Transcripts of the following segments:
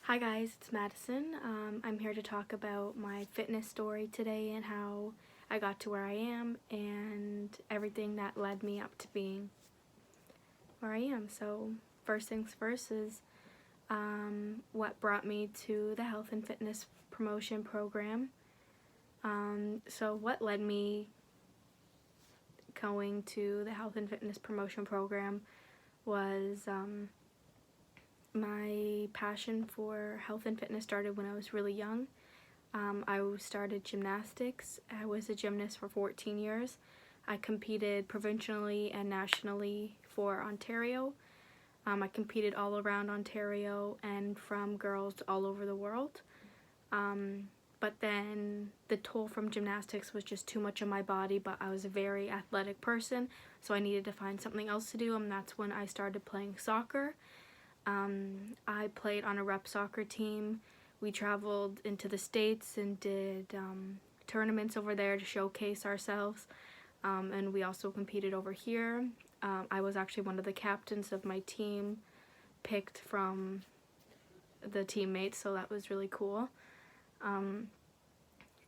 Hi guys, it's Madison. I'm here to talk about my fitness story today and how I got to where I am and everything that led me up to being where I am. So first things first is what brought me to the health and fitness promotion program. So what led me going to the health and fitness promotion program was my passion for health and fitness started when I was really young. I started gymnastics. I was a gymnast for 14 years. I competed provincially and nationally for Ontario. I competed all around Ontario and from girls all over the world. But then the toll from gymnastics was just too much on my body, but I was a very athletic person, so I needed to find something else to do, and that's when I started playing soccer. I played on a rep soccer team. We traveled into the States and did tournaments over there to showcase ourselves, and we also competed over here. I was actually one of the captains of my team, picked from the teammates, so that was really cool.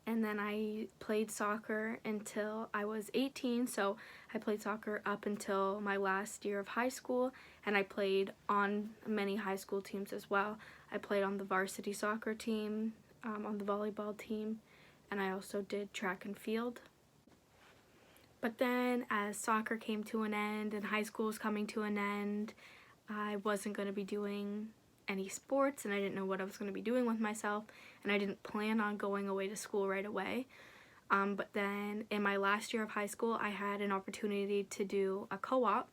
And then I played soccer until I was 18, so I played soccer up until my last year of high school, and I played on many high school teams as well. I played on the varsity soccer team, on the volleyball team, and I also did track and field. But then as soccer came to an end and high school was coming to an end, I wasn't going to be doing any sports, and I didn't know what I was going to be doing with myself, and I didn't plan on going away to school right away. But then in my last year of high school, I had an opportunity to do a co-op,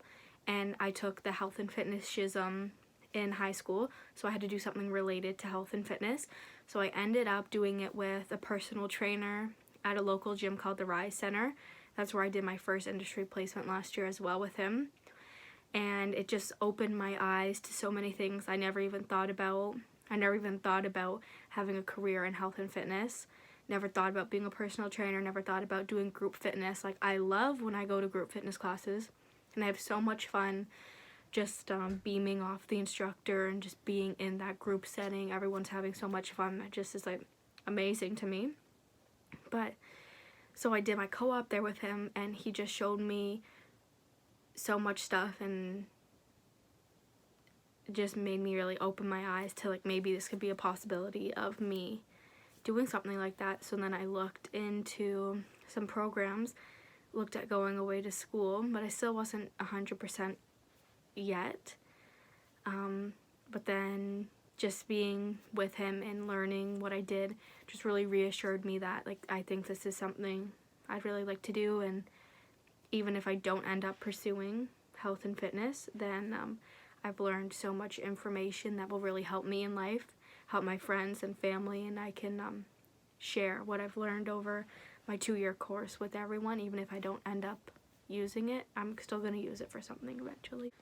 and I took the health and fitness SHISM in high school, so I had to do something related to health and fitness. So I ended up doing it with a personal trainer at a local gym called the Rise Center. That's where I did my first industry placement last year as well with him. And it just opened my eyes to so many things I never even thought about. I never even thought about having a career in health and fitness. Never thought about being a personal trainer, never thought about doing group fitness. Like, I love when I go to group fitness classes, and I have so much fun just beaming off the instructor and just being in that group setting. Everyone's having so much fun. That just is like amazing to me. But so I did my co-op there with him, and he just showed me so much stuff and just made me really open my eyes to, like, maybe this could be a possibility of me doing something like that. So then I looked into some programs, looked at going away to school, but I still wasn't 100% yet. But then just being with him and learning what I did just really reassured me that, like, I think this is something I'd really like to do, and even if I don't end up pursuing health and fitness, then I've learned so much information that will really help me in life, help my friends and family, and I can share what I've learned over my 2-year course with everyone. Even if I don't end up using it, I'm still going to use it for something eventually.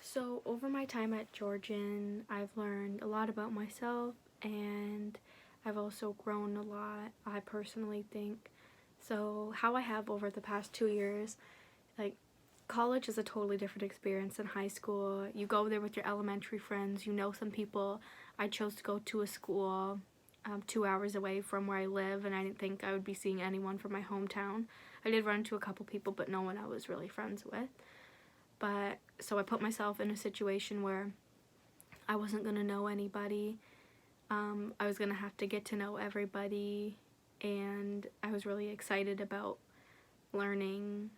So over my time at Georgian, I've learned a lot about myself, and I've also grown a lot, I personally think. So how I have over the past 2 years, like, college is a totally different experience than high school. You go there with your elementary friends, you know some people. I chose to go to a school 2 hours away from where I live, and I didn't think I would be seeing anyone from my hometown. I did run into a couple people, but no one I was really friends with. But so I put myself in a situation where I wasn't going to know anybody. I was going to have to get to know everybody, and I was really excited about learning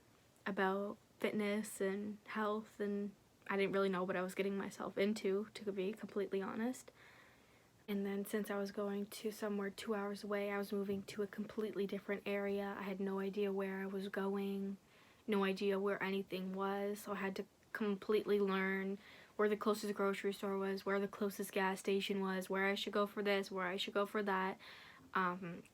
about fitness and health, and I didn't really know what I was getting myself into, to be completely honest. And then since I was going to somewhere 2 hours away, I was moving to a completely different area. I had no idea where I was going, no idea where anything was, so I had to completely learn where the closest grocery store was, where the closest gas station was, where I should go for this, where I should go for that,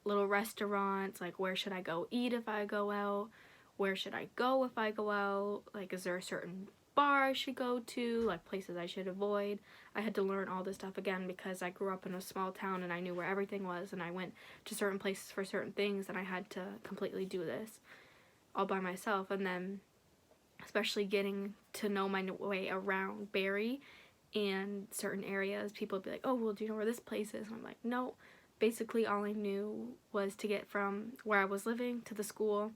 little restaurants, like where should I go eat if I go out, where should I go if I go out, like is there a certain bar I should go to, like places I should avoid. I had to learn all this stuff again because I grew up in a small town and I knew where everything was, and I went to certain places for certain things, and I had to completely do this all by myself. And then especially getting to know my way around Barrie and certain areas, people would be like, oh, well, do you know where this place is? And I'm like, no. Basically, all I knew was to get from where I was living to the school,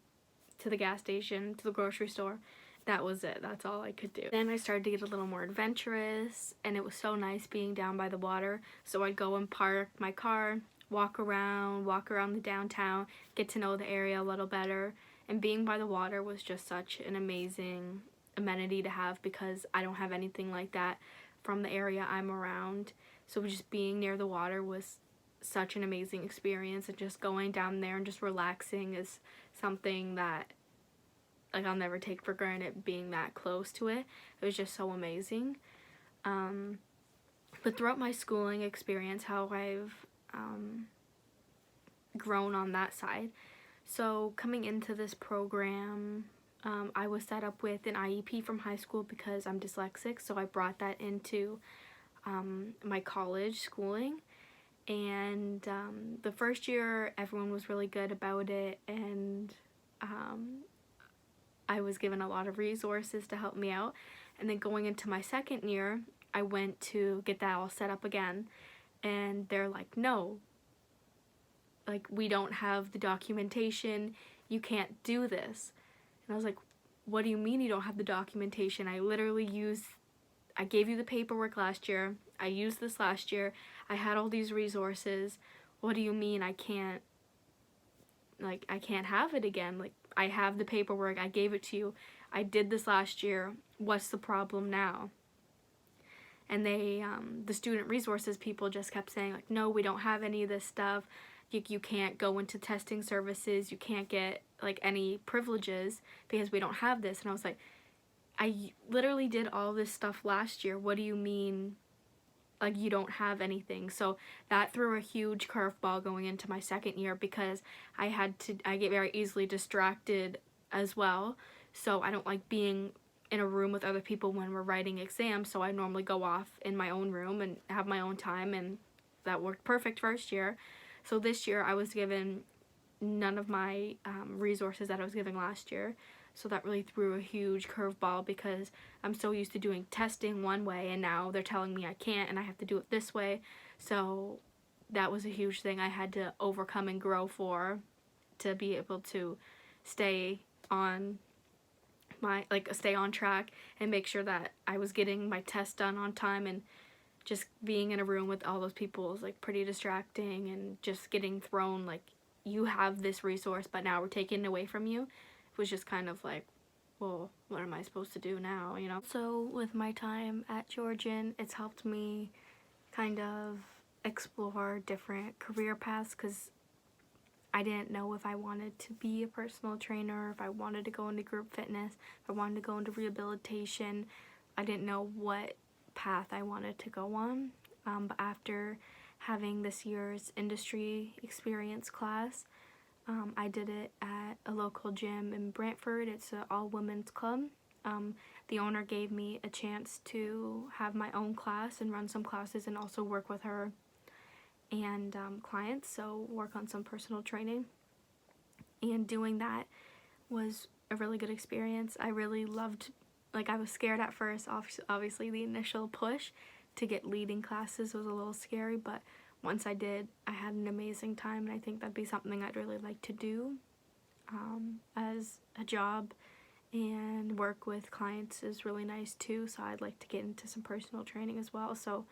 to the gas station, to the grocery store. That was it. That's all I could do. Then I started to get a little more adventurous, and it was so nice being down by the water. So I'd go and park my car, walk around the downtown, get to know the area a little better. And being by the water was just such an amazing amenity to have, because I don't have anything like that from the area I'm around. So just being near the water was such an amazing experience, and just going down there and just relaxing is something that, like, I'll never take for granted, being that close to it. It was just so amazing. But throughout my schooling experience, how I've grown on that side. So coming into this program, I was set up with an IEP from high school because I'm dyslexic, so I brought that into my college schooling. And the first year, everyone was really good about it, and I was given a lot of resources to help me out. And then going into my second year, I went to get that all set up again, and they're like, no, like, we don't have the documentation, you can't do this. And I was like, what do you mean you don't have the documentation? I gave you the paperwork last year, I used this last year, I had all these resources. What do you mean I can't have it again? Like, I have the paperwork, I gave it to you, I did this last year, what's the problem now? And they, the student resources people just kept saying, like, no, we don't have any of this stuff, you can't go into testing services, you can't get, like, any privileges because we don't have this. And I was like, I literally did all this stuff last year, what do you mean, like, you don't have anything? So that threw a huge curveball going into my second year, because I get very easily distracted as well. So I don't like being in a room with other people when we're writing exams, so I normally go off in my own room and have my own time, and that worked perfect first year. So this year I was given none of my resources that I was given last year. So that really threw a huge curveball, because I'm so used to doing testing one way, and now they're telling me I can't and I have to do it this way. So that was a huge thing I had to overcome and grow for, to be able to stay on track and make sure that I was getting my test done on time. And just being in a room with all those people is, like, pretty distracting, and just getting thrown, like, you have this resource but now we're taking it away from you. It was just kind of like, well, what am I supposed to do now, you know? So with my time at Georgian, it's helped me kind of explore different career paths, because I didn't know if I wanted to be a personal trainer, if I wanted to go into group fitness, if I wanted to go into rehabilitation. I didn't know what path I wanted to go on. But after having this year's industry experience class, I did it at a local gym in Brantford. It's an all-women's club. The owner gave me a chance to have my own class and run some classes, and also work with her and clients, so work on some personal training. And doing that was a really good experience. I really loved, like, I was scared at first. Obviously the initial push to get leading classes was a little scary, but once I did, I had an amazing time, and I think that'd be something I'd really like to do as a job. And work with clients is really nice too, so I'd like to get into some personal training as well. So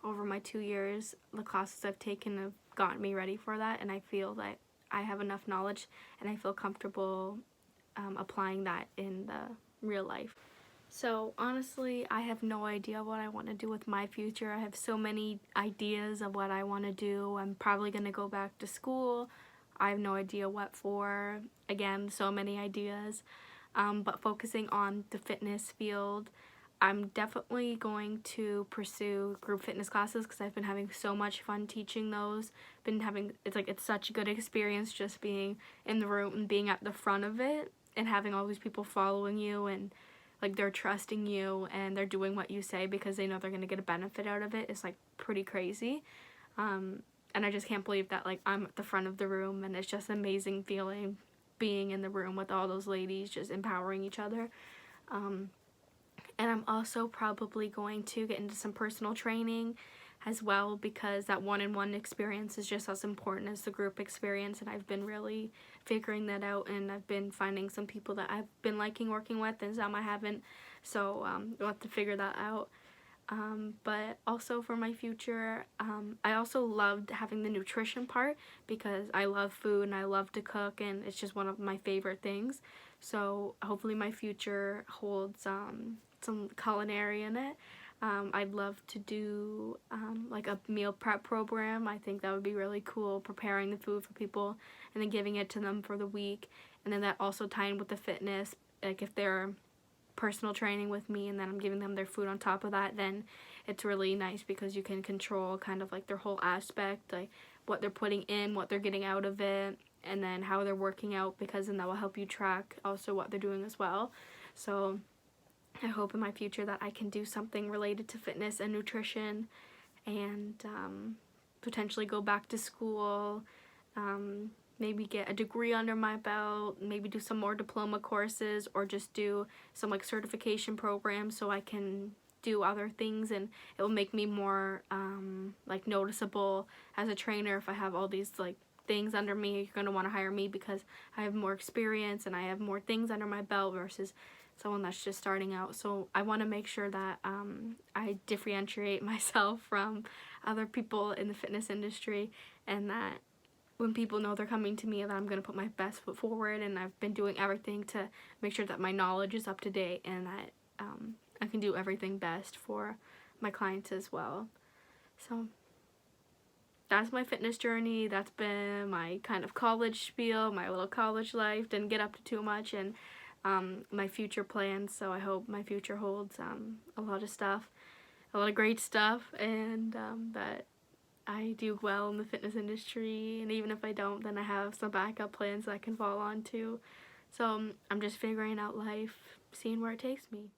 over my 2 years, the classes I've taken have gotten me ready for that, and I feel that I have enough knowledge and I feel comfortable applying that in the real life. So honestly, I have no idea what I want to do with my future. I have so many ideas of what I want to do. I'm probably going to go back to school. I have no idea what for. Again, so many ideas. But focusing on the fitness field, I'm definitely going to pursue group fitness classes, because I've been having so much fun teaching those. It's such a good experience just being in the room and being at the front of it, and having all these people following you, and, like, they're trusting you and they're doing what you say because they know they're going to get a benefit out of it. It's, like, pretty crazy. And I just can't believe that, like, I'm at the front of the room, and it's just an amazing feeling being in the room with all those ladies just empowering each other. And I'm also probably going to get into some personal training as well, because that one-on-one experience is just as important as the group experience, and I've been really figuring that out, and I've been finding some people that I've been liking working with and some I haven't, so we'll have to figure that out. But also for my future, I also loved having the nutrition part because I love food and I love to cook, and it's just one of my favorite things. So hopefully my future holds some culinary in it. I'd love to do like a meal prep program. I think that would be really cool, preparing the food for people and then giving it to them for the week. And then that also tying with the fitness, like if they're personal training with me and then I'm giving them their food on top of that, then it's really nice because you can control kind of like their whole aspect, like what they're putting in, what they're getting out of it, and then how they're working out, because then that will help you track also what they're doing as well. So I hope in my future that I can do something related to fitness and nutrition, and potentially go back to school, maybe get a degree under my belt, maybe do some more diploma courses, or just do some like certification programs so I can do other things, and it will make me more like noticeable as a trainer. If I have all these like things under me, you're going to want to hire me because I have more experience and I have more things under my belt versus someone that's just starting out. So I want to make sure that I differentiate myself from other people in the fitness industry, and that when people know they're coming to me, that I'm going to put my best foot forward, and I've been doing everything to make sure that my knowledge is up to date, and that I can do everything best for my clients as well. So that's my fitness journey. That's been my kind of college spiel, my little college life. Didn't get up to too much, and my future plans. So I hope my future holds a lot of stuff, a lot of great stuff, and that I do well in the fitness industry, and even if I don't, then I have some backup plans that I can fall on to. So I'm just figuring out life, seeing where it takes me.